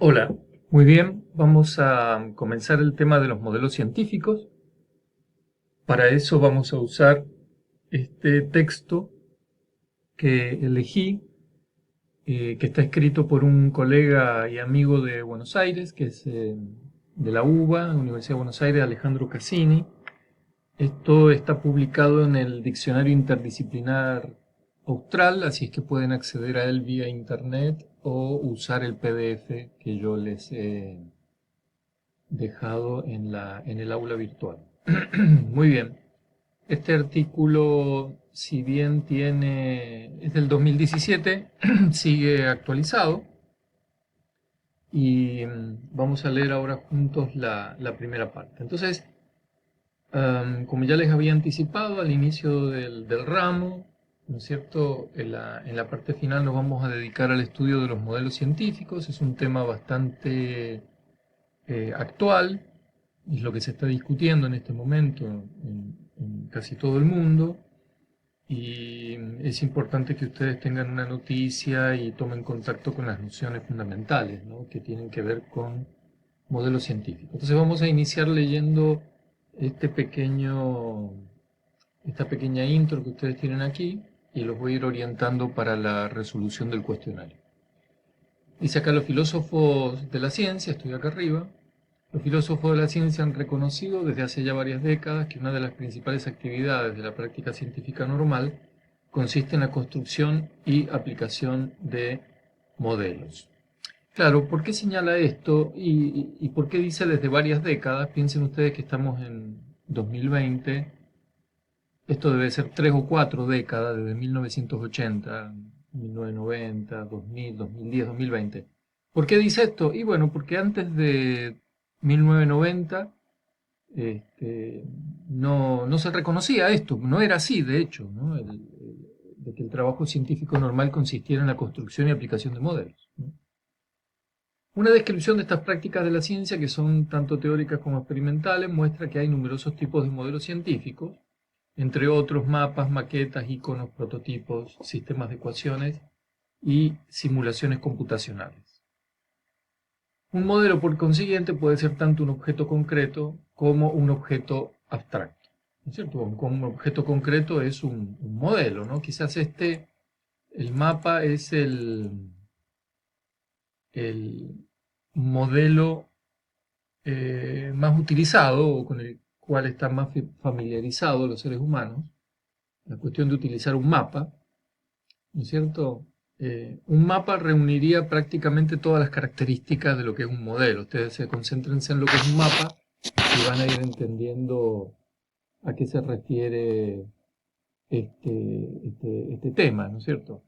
Hola, muy bien, vamos a comenzar el tema de los modelos científicos. Para eso vamos a usar este texto que elegí, que está escrito por un colega y amigo de Buenos Aires, que es de la UBA, Universidad de Buenos Aires, Alejandro Cassini. Esto está publicado en el Diccionario Interdisciplinar Austral, así es que pueden acceder a él vía internet o usar el PDF que yo les he dejado en el aula virtual. Muy bien. Este artículo, si bien es del 2017, sigue actualizado y vamos a leer ahora juntos la primera parte. Entonces, como ya les había anticipado al inicio del ramo, ¿no es cierto? En la parte final nos vamos a dedicar al estudio de los modelos científicos. Es un tema bastante actual, es lo que se está discutiendo en este momento en casi todo el mundo, y es importante que ustedes tengan una noticia y tomen contacto con las nociones fundamentales, ¿no?, que tienen que ver con modelos científicos. Entonces vamos a iniciar leyendo este pequeño, esta pequeña intro que ustedes tienen aquí y los voy a ir orientando para la resolución del cuestionario. Dice acá: los filósofos de la ciencia, estoy acá arriba, los filósofos de la ciencia han reconocido desde hace ya varias décadas que una de las principales actividades de la práctica científica normal consiste en la construcción y aplicación de modelos. Claro, ¿por qué señala esto y por qué dice desde varias décadas? Piensen ustedes que estamos en 2020, esto debe ser 3 o 4 décadas, desde 1980, 1990, 2000, 2010, 2020. ¿Por qué dice esto? Y bueno, porque antes de 1990 no se reconocía esto, no era así, de hecho, ¿no? De que el trabajo científico normal consistiera en la construcción y aplicación de modelos, ¿no? Una descripción de estas prácticas de la ciencia, que son tanto teóricas como experimentales, muestra que hay numerosos tipos de modelos científicos, entre otros mapas, maquetas, iconos, prototipos, sistemas de ecuaciones y simulaciones computacionales. Un modelo, por consiguiente, puede ser tanto un objeto concreto como un objeto abstracto, ¿no es cierto? Como un objeto concreto es un modelo, ¿no? Quizás el mapa es el modelo más utilizado o con el cual están más familiarizados los seres humanos, la cuestión de utilizar un mapa, ¿no es cierto? Un mapa reuniría prácticamente todas las características de lo que es un modelo. Ustedes se concéntrense en lo que es un mapa y van a ir entendiendo a qué se refiere este tema, ¿no es cierto?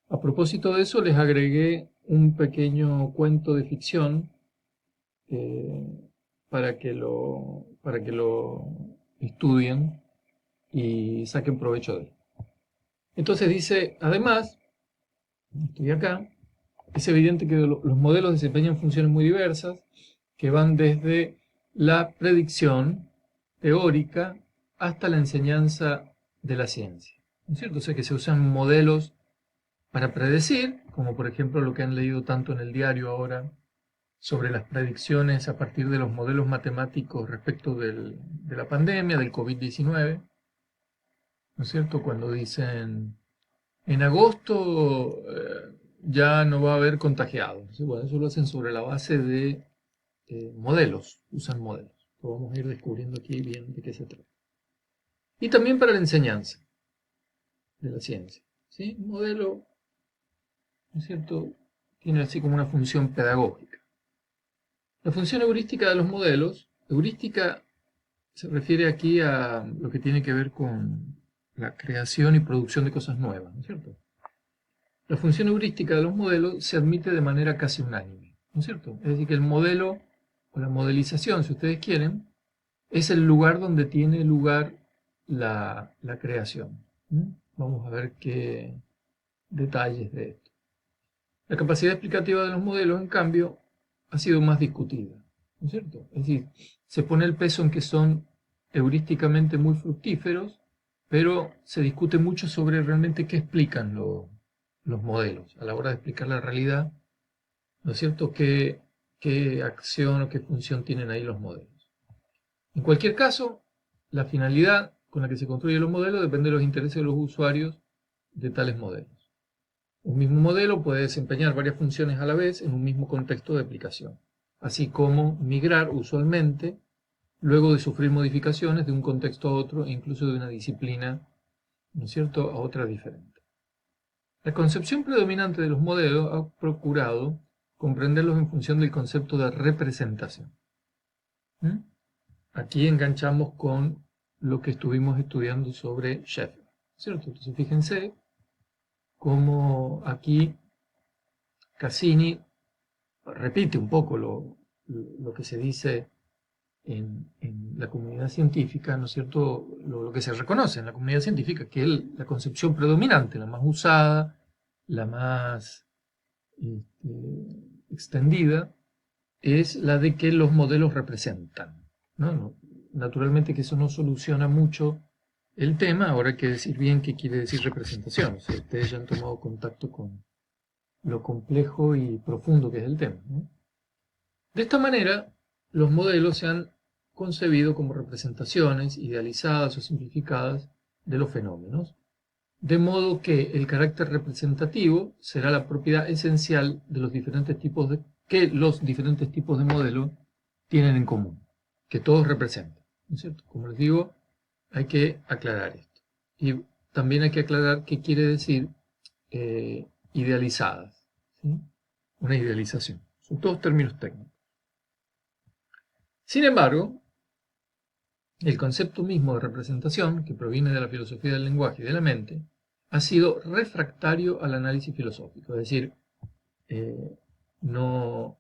A propósito de eso, les agregué un pequeño cuento de ficción eh, para que lo estudien y saquen provecho de él. Entonces dice, además, estoy acá, es evidente que los modelos desempeñan funciones muy diversas que van desde la predicción teórica hasta la enseñanza de la ciencia, ¿no es cierto? O sea que se usan modelos para predecir, como por ejemplo lo que han leído tanto en el diario ahora sobre las predicciones a partir de los modelos matemáticos respecto de la pandemia, del COVID-19, ¿no es cierto? Cuando dicen, en agosto ya no va a haber contagiados. Entonces, bueno, eso lo hacen sobre la base de modelos, usan modelos. Lo vamos a ir descubriendo aquí bien de qué se trata. Y también para la enseñanza de la ciencia, ¿sí? Un modelo, ¿no es cierto?, tiene así como una función pedagógica. La función heurística de los modelos, heurística se refiere aquí a lo que tiene que ver con la creación y producción de cosas nuevas, ¿no es cierto? La función heurística de los modelos se admite de manera casi unánime, ¿no es cierto? Es decir, que el modelo o la modelización, si ustedes quieren, es el lugar donde tiene lugar la creación. Vamos a ver qué detalles de esto. La capacidad explicativa de los modelos, en cambio, ha sido más discutida, ¿no es cierto? Es decir, se pone el peso en que son heurísticamente muy fructíferos, pero se discute mucho sobre realmente qué explican los modelos a la hora de explicar la realidad, ¿no es cierto? qué acción o qué función tienen ahí los modelos. En cualquier caso, la finalidad con la que se construyen los modelos depende de los intereses de los usuarios de tales modelos. Un mismo modelo puede desempeñar varias funciones a la vez en un mismo contexto de aplicación, así como migrar usualmente luego de sufrir modificaciones de un contexto a otro e incluso de una disciplina, ¿no es cierto?, a otra diferente. La concepción predominante de los modelos ha procurado comprenderlos en función del concepto de representación. Aquí enganchamos con lo que estuvimos estudiando sobre Sheffer, ¿cierto? Entonces fíjense cómo aquí Cassini repite un poco lo que se dice en la comunidad científica, ¿no es cierto?, lo que se reconoce en la comunidad científica, que es la concepción predominante, la más usada, la más extendida, es la de que los modelos representan, ¿no? Naturalmente que eso no soluciona mucho el tema, ahora hay que decir bien qué quiere decir representación, o sea, ustedes ya han tomado contacto con lo complejo y profundo que es el tema, ¿no? De esta manera, los modelos se han concebido como representaciones idealizadas o simplificadas de los fenómenos, de modo que el carácter representativo será la propiedad esencial de los diferentes tipos que los diferentes tipos de modelos tienen en común, que todos representan, ¿no es cierto? Como les digo, hay que aclarar esto. Y también hay que aclarar qué quiere decir idealizadas, ¿sí? Una idealización. Son todos términos técnicos. Sin embargo, el concepto mismo de representación, que proviene de la filosofía del lenguaje y de la mente, ha sido refractario al análisis filosófico. Es decir, no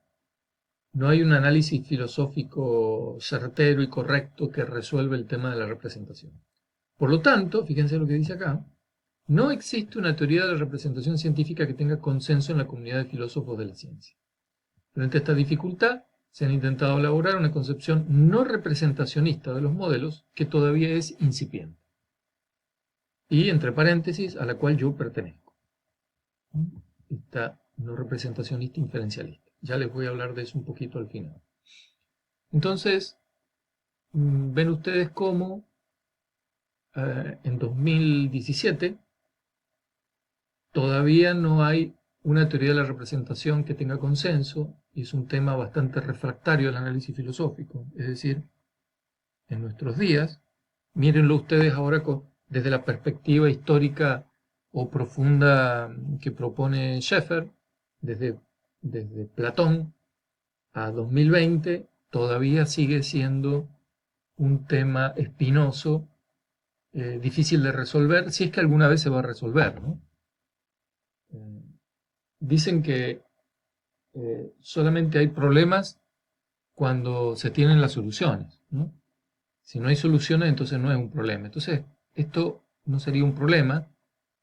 hay un análisis filosófico certero y correcto que resuelva el tema de la representación. Por lo tanto, fíjense lo que dice acá, no existe una teoría de la representación científica que tenga consenso en la comunidad de filósofos de la ciencia. Frente a esta dificultad, se han intentado elaborar una concepción no representacionista de los modelos que todavía es incipiente. Y, entre paréntesis, a la cual yo pertenezco. Esta no representacionista inferencialista. Ya les voy a hablar de eso un poquito al final. Entonces, ven ustedes cómo en 2017 todavía no hay una teoría de la representación que tenga consenso, y es un tema bastante refractario al análisis filosófico. Es decir, en nuestros días, mírenlo ustedes ahora desde la perspectiva histórica o profunda que propone Sheffer, desde Platón a 2020, todavía sigue siendo un tema espinoso, difícil de resolver, si es que alguna vez se va a resolver, ¿no? Dicen que solamente hay problemas cuando se tienen las soluciones, ¿no? Si no hay soluciones, entonces no es un problema. Entonces, esto no sería un problema,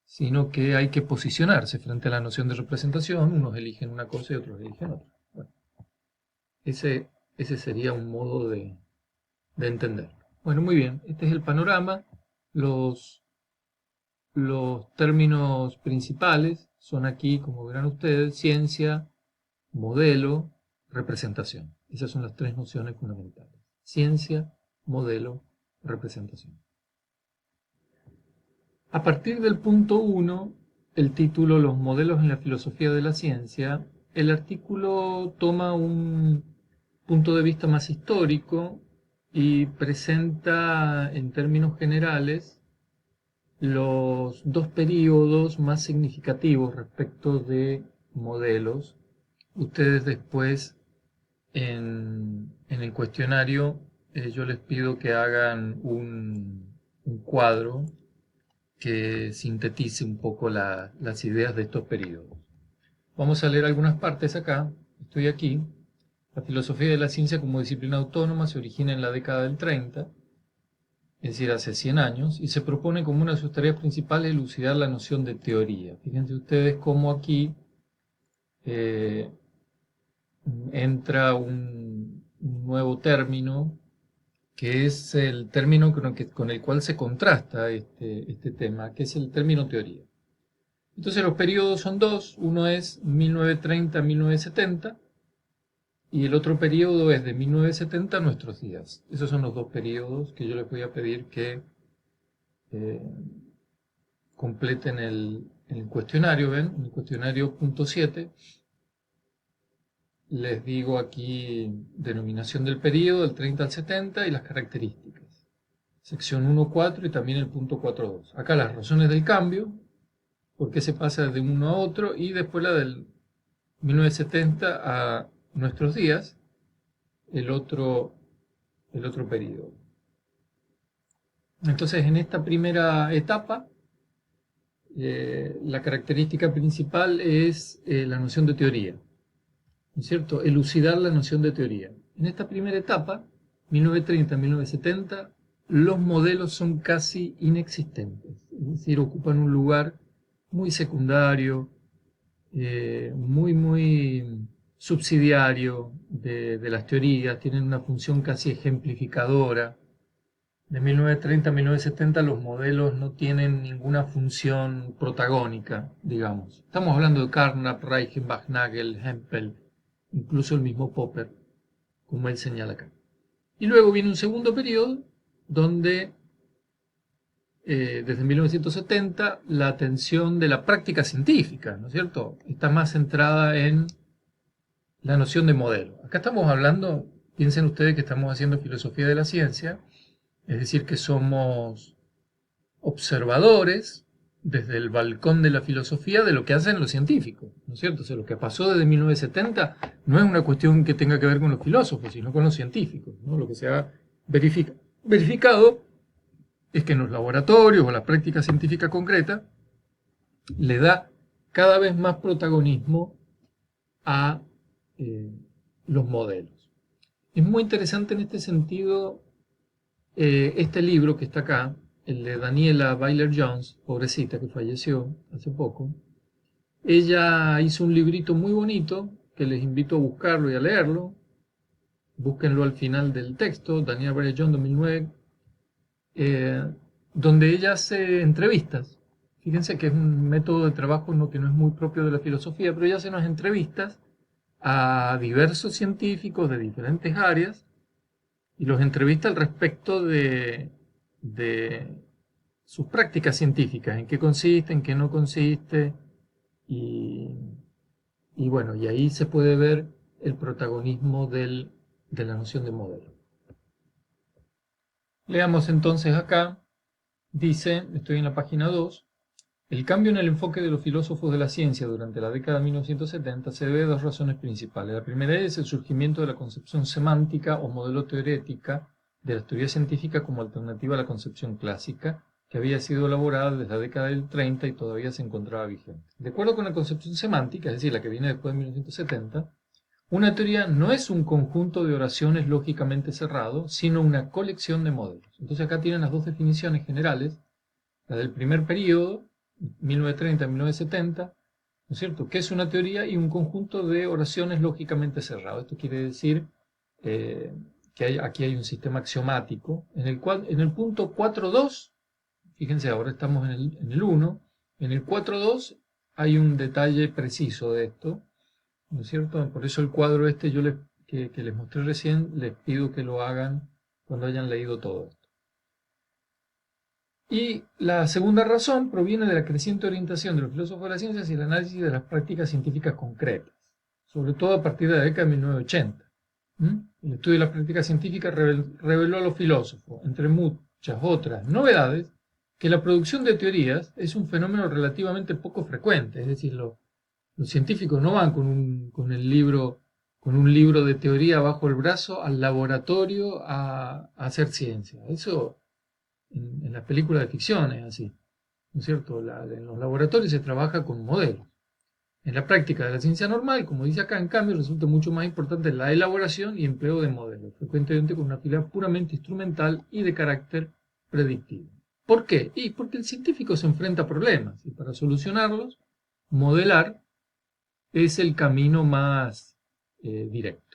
sino que hay que posicionarse frente a la noción de representación. Unos eligen una cosa y otros eligen otra. Bueno, ese sería un modo de entenderlo. Bueno, muy bien. Este es el panorama. Los términos principales son aquí, como verán ustedes, ciencia, modelo, representación. Esas son las tres nociones fundamentales. Ciencia, modelo, representación. A partir del punto 1, el título Los modelos en la filosofía de la ciencia, el artículo toma un punto de vista más histórico y presenta en términos generales los dos períodos más significativos respecto de modelos. Ustedes después en el cuestionario yo les pido que hagan un cuadro que sintetice un poco las ideas de estos periodos. Vamos a leer algunas partes acá. Estoy aquí. La filosofía de la ciencia como disciplina autónoma se origina en la década del 30, es decir, hace 100 años, y se propone como una de sus tareas principales elucidar la noción de teoría. Fíjense ustedes cómo aquí entra un nuevo término, que es el término con el cual se contrasta este tema, que es el término teoría. Entonces los periodos son dos, uno es 1930-1970, y el otro periodo es de 1970 a nuestros días. Esos son los dos periodos que yo les voy a pedir que eh, completen el cuestionario. ¿Ven? En el cuestionario punto 7 les digo aquí denominación del periodo, del 30 al 70 y las características. Sección 1.4 y también el punto 4.2. Acá las razones del cambio, por qué se pasa de uno a otro, y después la del 1970 a nuestros días, el otro periodo. Entonces, en esta primera etapa, la característica principal es la noción de teoría, ¿no es cierto? Elucidar la noción de teoría. En esta primera etapa, 1930-1970, los modelos son casi inexistentes, es decir, ocupan un lugar muy secundario, muy subsidiario de las teorías, tienen una función casi ejemplificadora. De 1930 a 1970 los modelos no tienen ninguna función protagónica, digamos. Estamos hablando de Carnap, Reichenbach, Nagel, Hempel, incluso el mismo Popper, como él señala acá. Y luego viene un segundo periodo donde desde 1970 la atención de la práctica científica, ¿no es cierto?, está más centrada en la noción de modelo. Acá estamos hablando, piensen ustedes que estamos haciendo filosofía de la ciencia, es decir, que somos observadores desde el balcón de la filosofía de lo que hacen los científicos, ¿no es cierto? O sea, lo que pasó desde 1970 no es una cuestión que tenga que ver con los filósofos, sino con los científicos, ¿no? Lo que se ha verificado es que en los laboratorios o la práctica científica concreta le da cada vez más protagonismo a los modelos. Es muy interesante en este sentido este libro que está acá, el de Daniela Weiler Jones, pobrecita que falleció hace poco. Ella hizo un librito muy bonito que les invito a buscarlo y a leerlo. Búsquenlo al final del texto, Daniela Weiler Jones 2009, donde ella hace entrevistas. Fíjense que es un método de trabajo que no es muy propio de la filosofía, pero ella hace unas entrevistas a diversos científicos de diferentes áreas y los entrevista al respecto de sus prácticas científicas, en qué consiste, en qué no consiste, y bueno, y ahí se puede ver el protagonismo de la noción de modelo. Leamos entonces acá, dice, estoy en la página 2, el cambio en el enfoque de los filósofos de la ciencia durante la década de 1970 se debe a dos razones principales. La primera es el surgimiento de la concepción semántica o modelo teorética de la teoría científica como alternativa a la concepción clásica, que había sido elaborada desde la década del 30 y todavía se encontraba vigente. De acuerdo con la concepción semántica, es decir, la que viene después de 1970, una teoría no es un conjunto de oraciones lógicamente cerrado, sino una colección de modelos. Entonces acá tienen las dos definiciones generales, la del primer periodo, 1930-1970, ¿no es cierto?, que es una teoría y un conjunto de oraciones lógicamente cerrado. Esto quiere decir que aquí hay un sistema axiomático, en el cual, en el punto 4.2, fíjense, ahora estamos en el 1, en el 4.2 hay un detalle preciso de esto, ¿no es cierto? Por eso el cuadro este que les mostré recién, les pido que lo hagan cuando hayan leído todo esto. Y la segunda razón proviene de la creciente orientación de los filósofos de las ciencias hacia el análisis de las prácticas científicas concretas, sobre todo a partir de la década de 1980. El estudio de las prácticas científicas reveló a los filósofos, entre muchas otras novedades, que la producción de teorías es un fenómeno relativamente poco frecuente, es decir, los científicos no van con un libro de teoría bajo el brazo al laboratorio a hacer ciencia. Eso en las películas de ficción es así, ¿no es cierto? En los laboratorios se trabaja con modelos. En la práctica de la ciencia normal, como dice acá, en cambio, resulta mucho más importante la elaboración y empleo de modelos, frecuentemente con una finalidad puramente instrumental y de carácter predictivo. ¿Por qué? Y porque el científico se enfrenta a problemas y para solucionarlos, modelar es el camino más directo.